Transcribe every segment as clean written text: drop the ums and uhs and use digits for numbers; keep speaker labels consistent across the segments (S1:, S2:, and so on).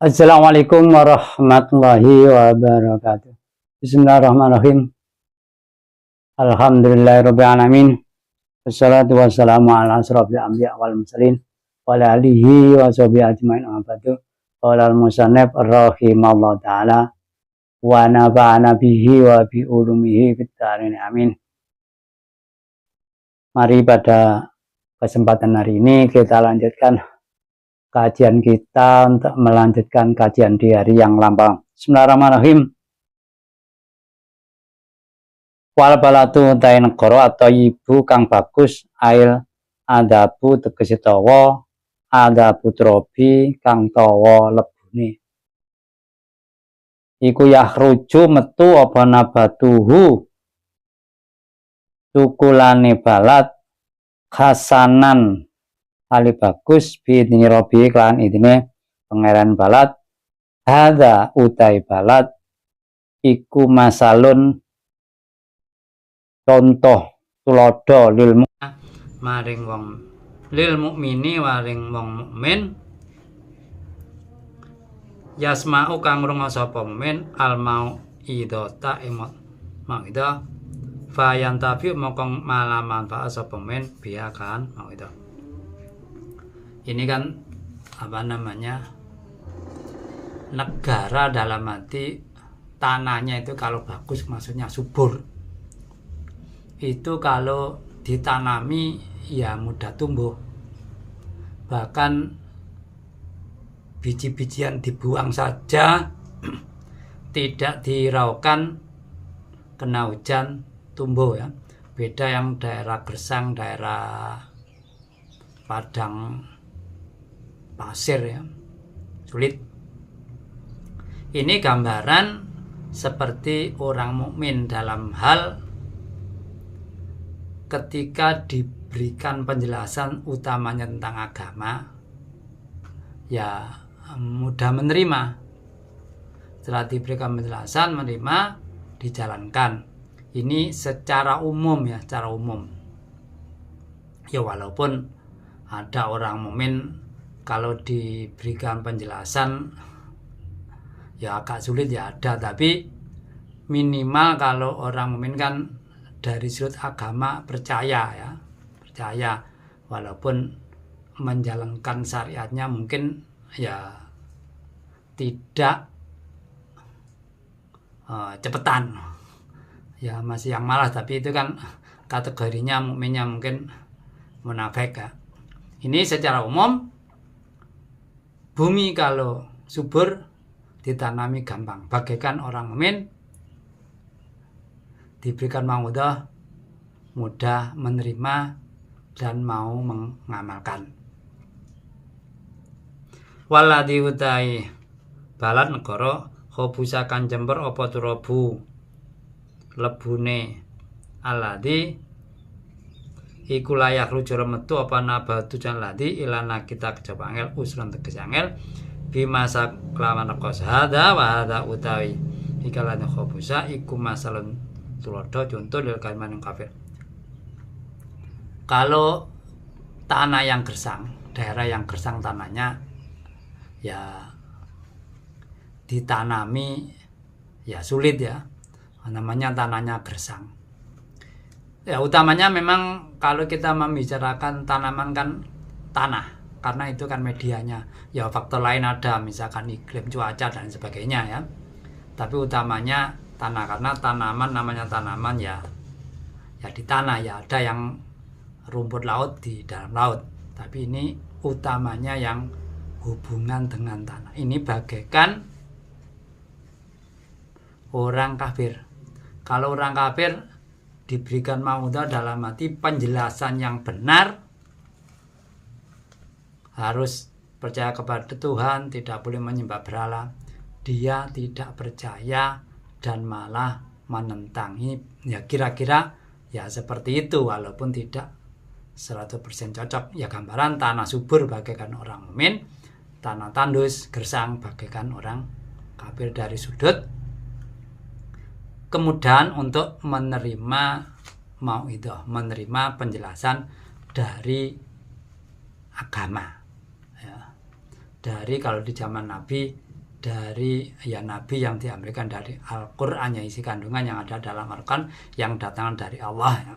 S1: Assalamualaikum warahmatullahi wabarakatuh. Bismillahirrahmanirrahim. Alhamdulillahirabbil alamin. Wassalatu wassalamu ala asrofil anbiya wal mursalin wa ala alihi wa sahbihi ajmain amma ba'du. Qala al-musannif rahimallahu taala wa nafa'ana bihi wa bi ulumihi fid dharain amin. Mari pada kesempatan hari ini kita lanjutkan kajian kita untuk melanjutkan kajian di hari yang lampau. Bismillahirrahmanirrahim. Wal balatu utai negara atau ibu kang bagus ail adabu tegesi tawa adabu trobi kang tawa lebune. Iku yahruju metu apa nabatuhu tukulane balat khasanan kali bagus bidini robi klan idine pangeran balat hadza utai balat iku masalun contoh tulodo lil maring wong lil mukmini waring wong mukmin yasma'u kang ngrungokno sapa mukmin al mau idota emot mau ida fayan tabi mokong malah manfaat sapa mukmin biya kan mau ida. Ini kan apa namanya, negara dalam arti tanahnya itu kalau bagus maksudnya subur, itu kalau ditanami ya mudah tumbuh, bahkan biji-bijian dibuang saja tidak diraukan kena hujan tumbuh ya. Beda yang daerah gersang, daerah padang pasir ya, sulit. Ini gambaran seperti orang mukmin dalam hal ketika diberikan penjelasan utamanya tentang agama ya mudah menerima. Setelah diberikan penjelasan menerima, dijalankan. Ini secara umum ya, secara umum ya, walaupun ada orang mukmin kalau diberikan penjelasan ya agak sulit ya ada, tapi minimal kalau orang mukmin kan dari sudut agama percaya ya, percaya walaupun menjalankan syariatnya mungkin ya tidak cepetan ya, masih yang malas, tapi itu kan kategorinya mukminnya mungkin munafik ya. Ini secara umum bumi kalau subur ditanami gampang, bagaikan orang mukmin diberikan maudah mudah menerima dan mau mengamalkan. Waladi utai balat negara khobusakan jember apa turabu lebune aladi iku layak rujuk metu apa nabatu jan ladi ilana kita kejaba angel usron tegese angel bimasa kelawan kos hada wa hada utawi ikalane khobusa iku masalun tulodo contoh lil kaliman kafir. Kalau tanah yang gersang, daerah yang gersang tanahnya ya ditanami ya sulit ya, namanya tanahnya gersang ya. Utamanya memang kalau kita membicarakan tanaman kan tanah, karena itu kan medianya ya. Faktor lain ada misalkan iklim, cuaca dan sebagainya ya, tapi utamanya tanah, karena tanaman namanya tanaman ya di tanah ya. Ada yang rumput laut di dalam laut, tapi ini utamanya yang hubungan dengan tanah. Ini bagaikan orang kafir. Kalau orang kafir diberikan maudah dalam arti penjelasan yang benar, harus percaya kepada Tuhan, tidak boleh menyembah berhala. Dia tidak percaya dan malah menentangi ya, kira-kira ya seperti itu, walaupun tidak 100% cocok ya. Gambaran tanah subur bagaikan orang mukmin, tanah tandus gersang bagaikan orang kafir dari sudut kemudahan untuk menerima mauidhah, menerima penjelasan dari agama ya. Dari kalau di zaman Nabi dari ya nabi yang diambilkan dari Al-Qur'an, yang isi kandungan yang ada dalam Al-Qur'an yang datang dari Allah.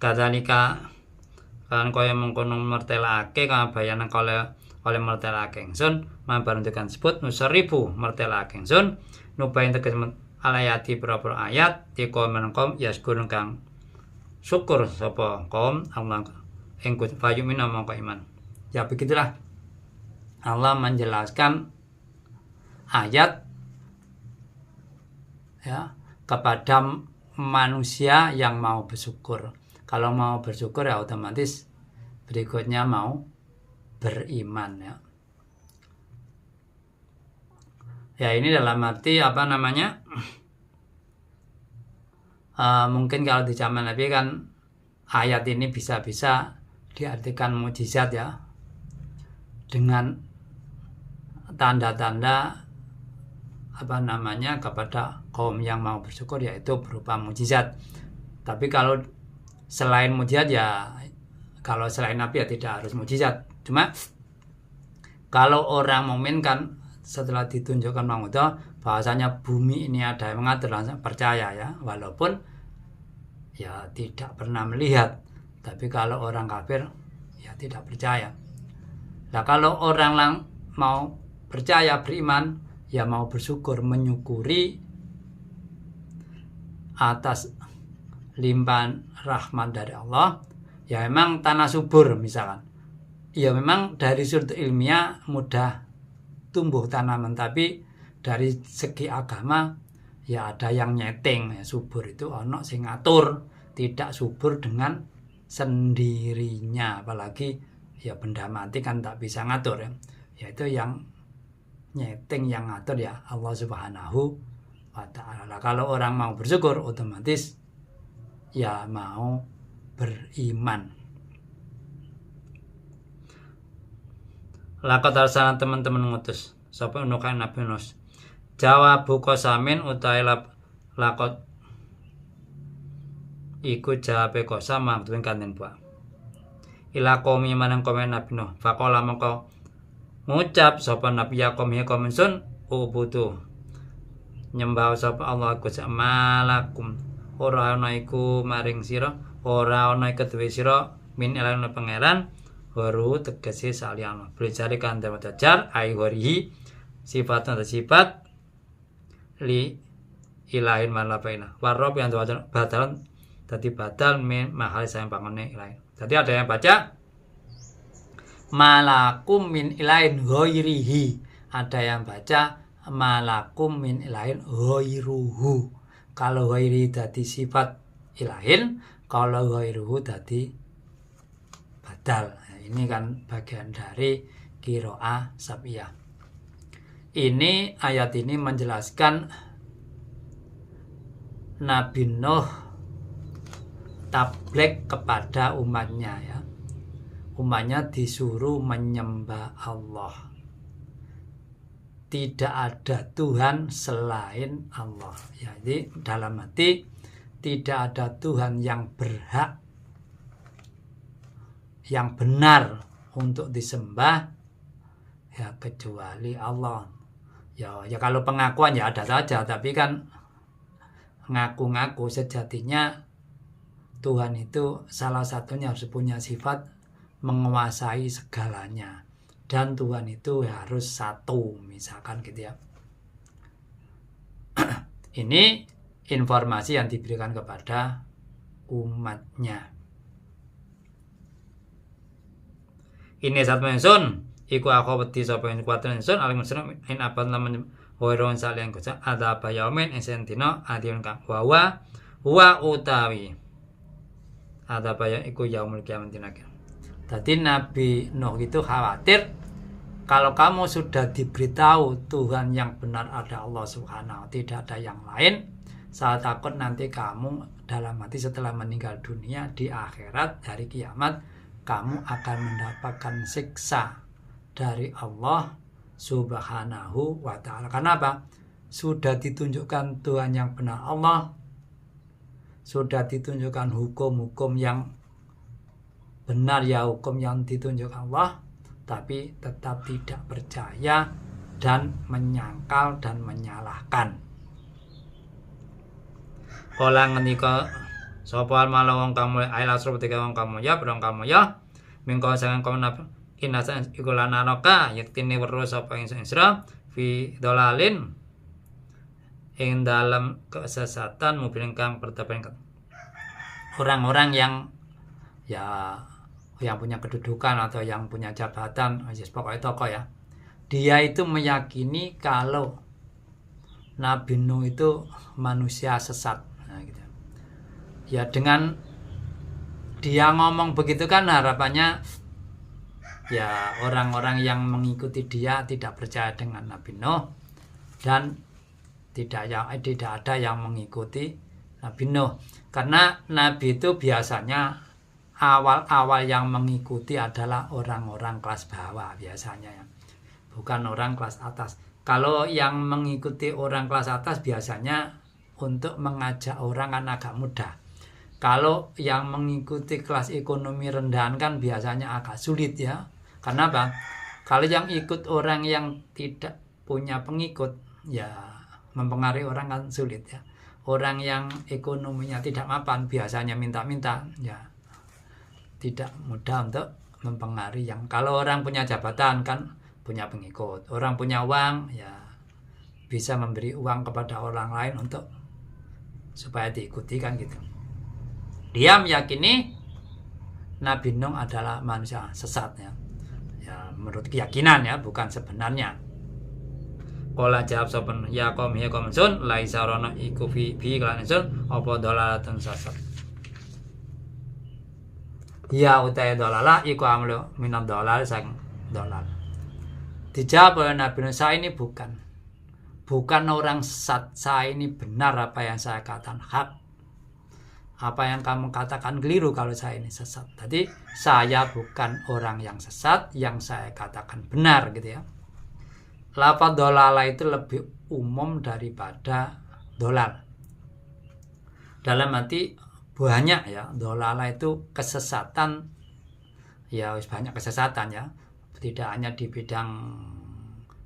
S1: Kadzalika kan kaya mengkono mertelake kang bayanan oleh mertelake ingsun mambarentekan sebut nusaribu mertelake ingsun nubain teges alayati pira-pira ayat tika menengkom yaskurun kang syukur sapa kaum Allah ing fayumin mongko iman. Ya begitulah Allah menjelaskan ayat ya kepada manusia yang mau bersyukur. Kalau mau bersyukur ya otomatis berikutnya mau beriman ya. Ya ini dalam arti apa namanya? Mungkin kalau di zaman Nabi kan ayat ini bisa-bisa diartikan mukjizat ya. Dengan tanda-tanda apa namanya kepada kaum yang mau bersyukur, yaitu berupa mukjizat. Tapi kalau selain mukjizat ya, kalau selain Nabi ya tidak harus mukjizat. Cuma kalau orang mukmin kan setelah ditunjukkan Allah bahwasanya bumi ini ada yang mengatur, langsung percaya ya, walaupun ya tidak pernah melihat. Tapi kalau orang kafir ya tidak percaya. Nah kalau orang mau percaya, beriman, ya mau bersyukur, menyukuri atas limpahan rahmat dari Allah. Ya memang tanah subur misalkan, ya memang dari sudut ilmiah mudah tumbuh tanaman, tapi dari segi agama ya ada yang nyeting ya, subur itu ono sing ngatur, tidak subur dengan sendirinya. Apalagi ya benda mati kan tak bisa ngatur ya, yaitu yang nyeting, yang ngatur ya Allah Subhanahu wa ta'ala. Kalau orang mau bersyukur otomatis ya mau beriman. Lakot arsana teman-teman ngutus sapa nukan Nabi Nus. Jawab buka samin utai lakot iku jawabe kosa maksudin kanten buah. Ila qaumi manang komen Nabi Nuh. Faqala mongko ngucap sapa Nabi ya qaumi sun ubudu nyembah sapa Allah Gusti malakum ora ana iku maring sira, ora ana kedue sira min ilahin pangeran waru tegese saliyane belajar kan dajar ai warihi sifatna sifat li ilahin malapaina warob yang batalan dadi batal min mahal sayang pangone ilahin. Jadi ada yang baca malakum min ilahin ghairihi, ada yang baca malakum min ilahin ghairuhu. Kalau ghairi dadi sifat ilahin, kalau ghairuhu dadi badal. Nah, ini kan bagian dari qiraah sab'iyah. Ini ayat ini menjelaskan Nabi Nuh tabligh kepada umatnya ya. Umatnya disuruh menyembah Allah. Tidak ada Tuhan selain Allah. Jadi dalam arti tidak ada Tuhan yang berhak, yang benar untuk disembah ya kecuali Allah. Ya kalau pengakuan ya ada saja, tapi kan ngaku-ngaku sejatinya Tuhan itu salah satunya harus punya sifat menguasai segalanya. Dan Tuhan itu harus satu, misalkan gitu ya. Ini informasi yang diberikan kepada umatnya. Ini satu mensun, iku aku beti sapa yang kuat mensun, aling mensun in apa lamen hoiron salian kuca ada apa yaumin esentino adiun kang wa utawi ada apa ya iku yaumul kiamat dinake. Tadi Nabi Nuh itu khawatir kalau kamu sudah diberitahu Tuhan yang benar ada Allah Subhanahu, tidak ada yang lain, saya takut nanti kamu dalam hati setelah meninggal dunia di akhirat hari kiamat kamu akan mendapatkan siksa dari Allah Subhanahu wa ta'ala. Karena apa? Sudah ditunjukkan Tuhan yang benar Allah, sudah ditunjukkan hukum-hukum yang benar ya, hukum yang ditunjukkan Allah, tapi tetap tidak percaya dan menyangkal dan menyalahkan. Kala ngendika sapa malah wong kamu aila seperti wong kamu ya berong kamu ya mingko sangang kamu napa inasan iku lan anaka yektine weruh sapa ingsun isra fi dolalin ing dalam kesesatan mobil kang pertapan orang-orang yang punya kedudukan atau yang punya jabatan, pokoknya tokoh ya. Dia itu meyakini kalau Nabi Nuh itu manusia sesat. Nah, gitu. Ya dengan dia ngomong begitu kan harapannya ya orang-orang yang mengikuti dia tidak percaya dengan Nabi Nuh dan tidak ada yang mengikuti Nabi Nuh. Karena Nabi itu biasanya awal-awal yang mengikuti adalah orang-orang kelas bawah biasanya ya. Bukan orang kelas atas. Kalau yang mengikuti orang kelas atas biasanya untuk mengajak orang kan agak mudah. Kalau yang mengikuti kelas ekonomi rendahan kan biasanya agak sulit ya. Karena apa? Kalau yang ikut orang yang tidak punya pengikut ya mempengaruhi orang kan sulit ya. Orang yang ekonominya tidak mapan biasanya minta-minta ya tidak mudah untuk mempengaruhi yang kalau orang punya jabatan kan punya pengikut, orang punya uang ya bisa memberi uang kepada orang lain untuk supaya diikuti kan gitu. Dia meyakini Nabi Nuh adalah manusia sesat ya. Ya menurut keyakinan ya bukan sebenarnya. Kala jawab sopen ya kaum sun laisa rono iku fi kelan sun apa dolalatun sasat. Ya utai dolala iku amlu minam dolal sang dolal. Dijawab oleh Nabi Nuh, saya ini bukan orang sesat, saya ini benar apa yang saya katakan hak. Apa yang kamu katakan keliru kalau saya ini sesat. Jadi saya bukan orang yang sesat, yang saya katakan benar gitu ya. Lafaz dolala itu lebih umum daripada dolal. Dalam arti banyak ya, dolala itu kesesatan. Ya banyak kesesatan ya. Tidak hanya di bidang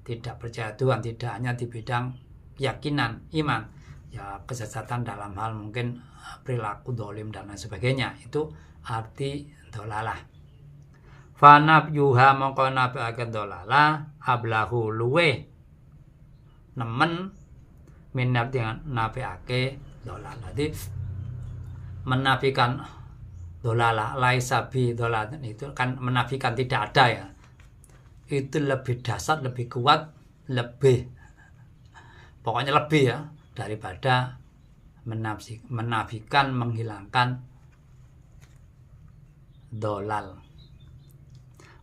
S1: tidak percaya Tuhan, tidak hanya di bidang keyakinan, iman. Ya kesesatan dalam hal mungkin perilaku dolim dan lain sebagainya. Itu arti dolalah. Fanab yuha mongko nabi akan dolala ablahu luwe nemen minab dengan nabi ake dolala. Jadi menafikan dolala laisabi dolala itu kan menafikan tidak ada ya. Itu lebih dasar, lebih kuat, pokoknya lebih ya daripada menafikan, menghilangkan dolal.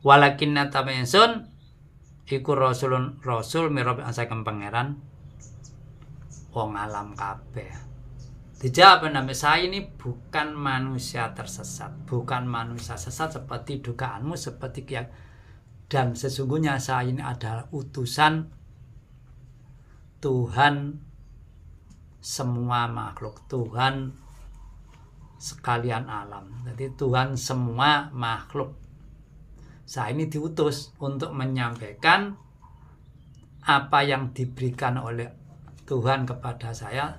S1: Walakinna tabaysun iku rasul mirab saking pangeran wong alam kabeh. Dijawab Nabi, saya ini bukan manusia tersesat, bukan manusia sesat seperti dugaanmu, seperti dan sesungguhnya saya ini adalah utusan Tuhan semua makhluk, Tuhan sekalian alam. Jadi Tuhan semua makhluk. Saya ini diutus untuk menyampaikan apa yang diberikan oleh Tuhan kepada saya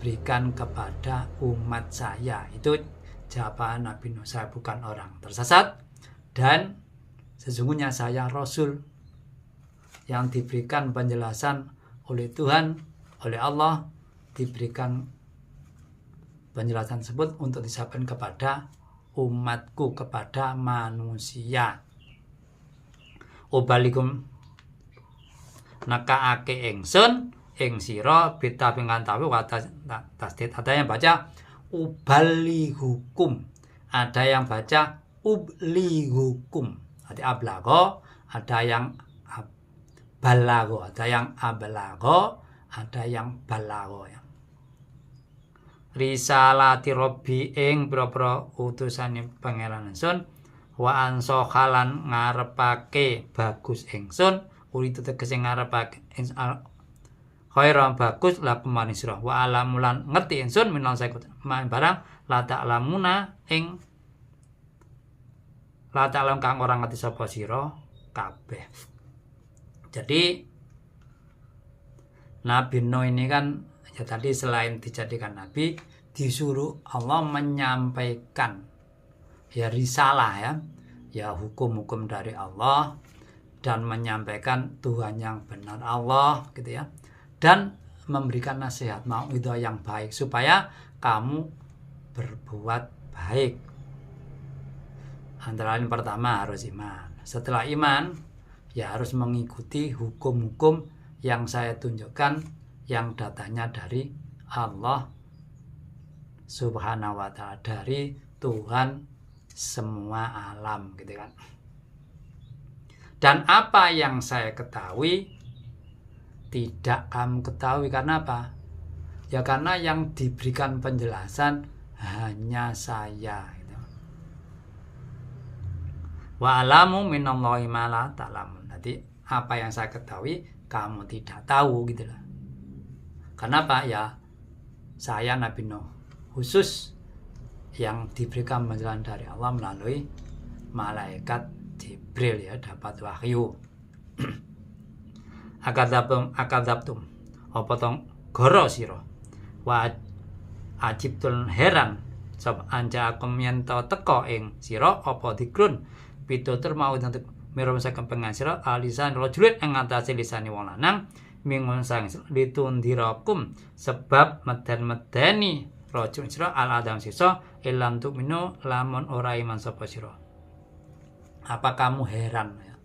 S1: berikan kepada umat saya. Itu jawaban Nabi Nuh. Saya bukan orang tersesat dan sesungguhnya saya Rasul yang diberikan penjelasan oleh Tuhan, oleh Allah, diberikan penjelasan tersebut untuk disampaikan kepada umatku, kepada manusia. Ubalikum nakaake ingsun ing sira bita pingan tawi watas tasdid. Ada yang baca ubali hukum, ada yang baca ubli hukum. Ada ablago, ada yang balago, ada yang ablago, ada yang balago ya. Risalati Rabbi ing pira-pira utusane pangeran ingsun wa anso halan ngarepake bagus ingsun uri tegese ngarepake khairan bagus lakum manisra wa alamulan ngerti ingsun minal sakut barang la ta'lamuna ing la ta'lam kang ora ngerti sapa sira kabeh. Jadi Nabi Nuh ini kan ya tadi selain dijadikan nabi, disuruh Allah menyampaikan ya risalah ya hukum-hukum dari Allah, dan menyampaikan Tuhan yang benar Allah gitu ya, dan memberikan nasihat mauidhah yang baik supaya kamu berbuat baik. Antara lain pertama harus iman. Setelah iman ya harus mengikuti hukum-hukum yang saya tunjukkan yang datanya dari Allah Subhanahu wa ta'ala, dari Tuhan semua alam gitu kan. Dan apa yang saya ketahui tidak kamu ketahui. Karena apa? Ya karena yang diberikan penjelasan hanya saya gitu. Wa alamu minallahi ma la ta'lamun. Jadi apa yang saya ketahui kamu tidak tahu gitu loh. Kenapa? Ya saya Nabi Nuh khusus yang diberikan penjelasan dari Allah melalui malaikat Jibril ya, dapat wahyu. akadzabtum apa tong goro sira wa ajibtul heran sab anja akum yen teka ing sira apa dikrun pitutur mau untuk mirum saking pengasira alisan rajulit ing atase lisane wong lanang mingun sang litundirakum sebab meden-medeni rajul sira al adam sisa ilam tu'minu lamun ora iman sapa sira. Apa kamu heran ya?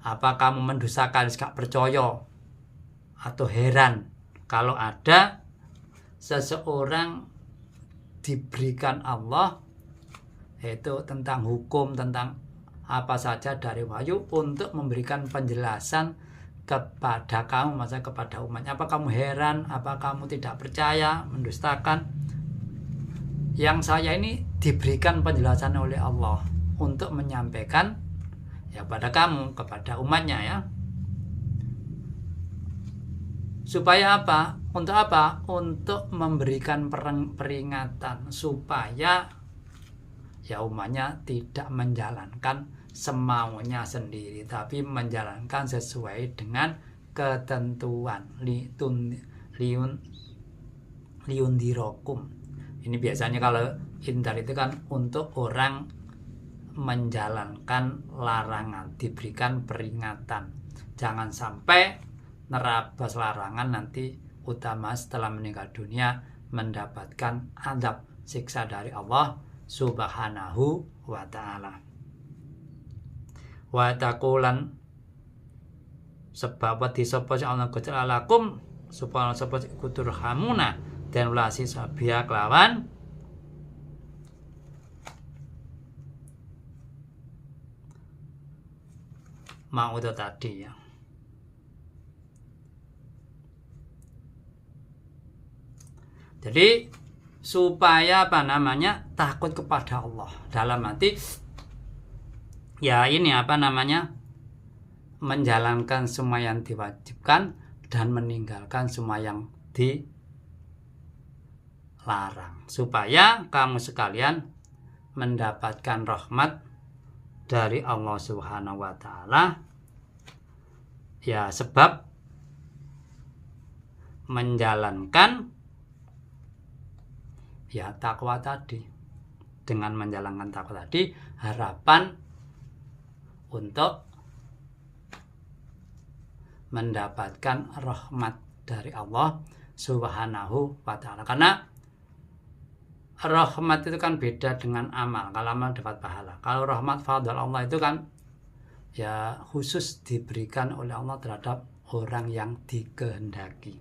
S1: Apa kamu mendustakan, gak percaya atau heran kalau ada seseorang diberikan Allah yaitu tentang hukum, tentang apa saja dari wahyu untuk memberikan penjelasan kepada kamu, masa kepada umatnya. Apa kamu heran? Apa kamu tidak percaya, mendustakan? Yang saya ini diberikan penjelasan oleh Allah untuk menyampaikan ya pada kamu, kepada umatnya ya. Supaya apa? Untuk apa? Untuk memberikan peringatan supaya ya umatnya tidak menjalankan semaunya sendiri, tapi menjalankan sesuai dengan ketentuan liundirokum. Ini biasanya kalau indar itu kan untuk orang menjalankan larangan, diberikan peringatan. Jangan sampai nerabas larangan, nanti utama setelah meninggal dunia mendapatkan azab siksa dari Allah Subhanahu wa ta'ala. Wa taqulan sebab wati sapa Allah Gusti alakum supaya sapa kutur hamuna dan ulasi sabia kelawan mau itu tadi ya. Jadi supaya apa namanya takut kepada Allah dalam arti ya ini apa namanya menjalankan semua yang diwajibkan dan meninggalkan semua yang dilarang, supaya kamu sekalian mendapatkan rahmat dari Allah Subhanahu wa ta'ala ya, sebab menjalankan ya takwa tadi. Dengan menjalankan takwa tadi harapan untuk mendapatkan rahmat dari Allah Subhanahu wa ta'ala. Karena rahmat itu kan beda dengan amal. Kalau amal dapat pahala. Kalau rahmat fadl Allah itu kan ya khusus diberikan oleh Allah terhadap orang yang dikehendaki.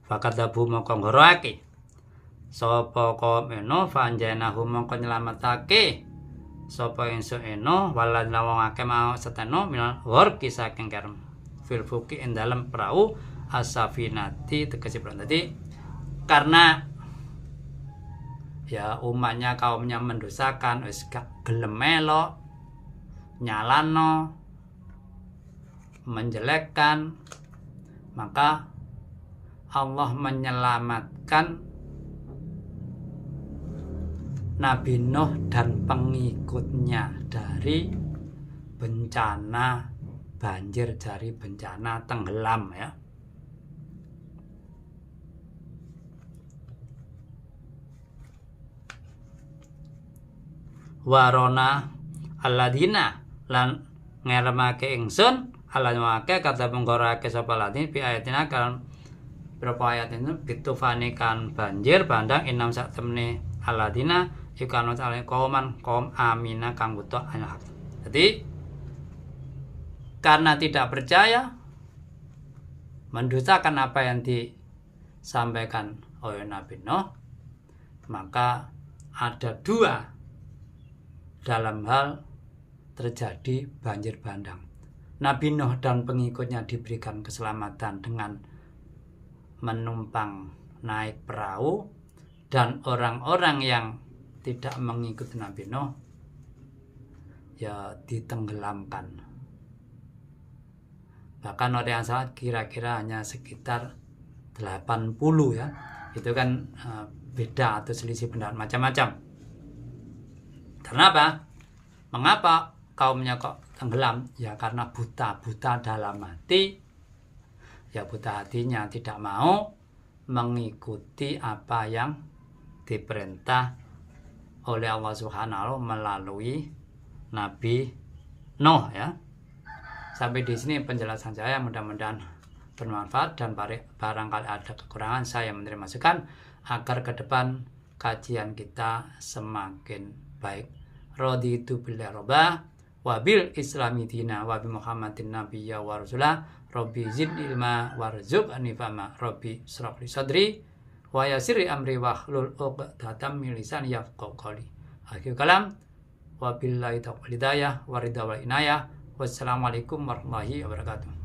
S1: Fakadzabu mongko ngoroake sapa kaum eno fanjanahu mongko nyelametake sapa ingsun eno walan wong akeh mau seteno minal warki saking kerem fil fuki ing dalem perahu asafinati tegese perahu. Dadi karena ya umatnya kaumnya mendosakan wis gak gelem melok nyalano menjelekkan, maka Allah menyelamatkan Nabi Nuh dan pengikutnya dari bencana banjir, dari bencana tenggelam ya. Warona alladina lan ngelemake ingsun alanwake kata penggorake sapa ladin pi ayatina kan berapa ayat itu bitufani kan banjir bandang inam sak temne aladina ikanut ale kauman kaum amina kang butuh anak. Jadi karena tidak percaya mendustakan apa yang disampaikan oleh Nabi Nuh, maka ada dua dalam hal terjadi banjir bandang. Nabi Nuh dan pengikutnya diberikan keselamatan dengan menumpang naik perahu, dan orang-orang yang tidak mengikuti Nabi Nuh ya ditenggelamkan. Bahkan orang yang salah kira-kira hanya sekitar 80 ya. Itu kan beda atau selisih pendapat macam-macam. Kenapa? Mengapa kaumnya kok tenggelam? Ya karena buta dalam hati. Ya buta hatinya tidak mau mengikuti apa yang diperintah oleh Allah Subhanahu melalui Nabi Nuh ya. Sampai di sini penjelasan saya, mudah-mudahan bermanfaat dan barangkali ada kekurangan saya menerima masukan agar ke depan kajian kita semakin baik. Raditu billahi robba wa bil islami dina wa bi Muhammadin nabiyya wa rasulah rabbi zid ilma warzuqni fahma rabbi shrah li sadri wa yassir amri wahlul 'uqdatam min lisani yafqahu qawli. Akhir kalam wa billahi taufiq hidayah wa ridha wal inayah. Wassalamualaikum warahmatullahi wabarakatuh.